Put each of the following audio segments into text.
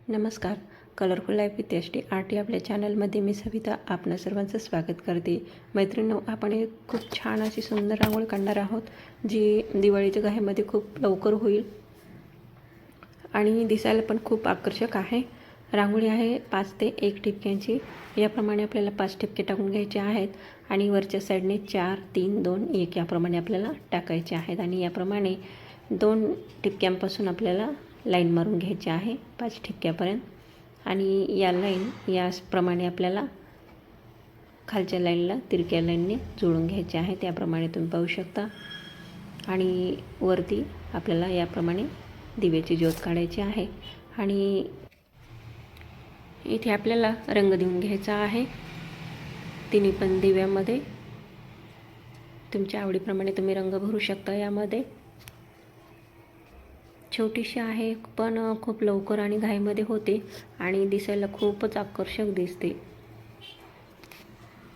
नमस्कार. Colourful life with tasty arty आपल्या चॅनलमध्ये मी सविता आपणा सर्वांचं स्वागत करते. मैत्रिणींनो, आपण एक खूप छान अशी सुंदर रांगोळी काढणार आहोत, जी दिवाळीच्या घाईमध्ये खूप लवकर होईल आणि दिसायला पण खूप आकर्षक आहे. रांगोळी आहे 5 ते 1 ठिपक्यांची. याप्रमाणे आपल्याला 5 ठिपके टाकून घ्यायचे आहेत आणि वरच्या साईडने 4, 3, 2, 1 याप्रमाणे आपल्याला टाकायचे आहेत आणि याप्रमाणे 2 ठिपक्यांपासून आपल्याला लाईन मारून घ्यायची आहे 5 ठिपक्यापर्यंत आणि या लाईन याप्रमाणे आपल्याला खालच्या लाईनला तिरक्या लाईनने जोडून घ्यायचे आहे. त्याप्रमाणे तुम्ही पाहू शकता आणि वरती आपल्याला याप्रमाणे दिव्याची ज्योत काढायची आहे आणि इथे आपल्याला रंग देऊन घ्यायचा आहे. तिन्ही पण दिव्यामध्ये तुमच्या आवडीप्रमाणे तुम्ही रंग भरू शकता. यामध्ये छोटीशी आहे पण खूप लवकर आणि घाईमध्ये होते आणि दिसायला खूपच आकर्षक दिसते.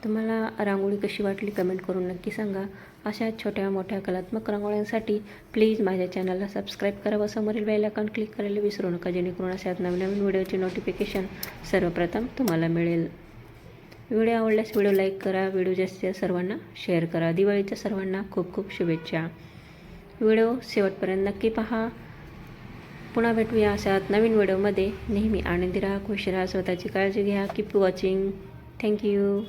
तुम्हाला रांगोळी कशी वाटली कमेंट करून नक्की सांगा. अशा छोट्या मोठ्या कलात्मक रांगोळ्यांसाठी प्लीज माझ्या चॅनलला सबस्क्राईब करा व समोरील बेल आयकॉन क्लिक करायला विसरू नका, जेणेकरून अशा नवीन व्हिडिओची नोटिफिकेशन सर्वप्रथम तुम्हाला मिळेल. व्हिडिओ आवडल्यास व्हिडिओ लाईक करा, व्हिडिओ जास्तीत सर्वांना शेअर करा. दिवाळीच्या सर्वांना खूप खूप शुभेच्छा. व्हिडिओ शेवटपर्यंत नक्की पहा. पुन्हा भेटूया अशात नवीन व्हिडिओमध्ये. नेहमी आनंदी राहा, खुश राहा, स्वतःची काळजी घ्या. Keep watching. थँक्यू.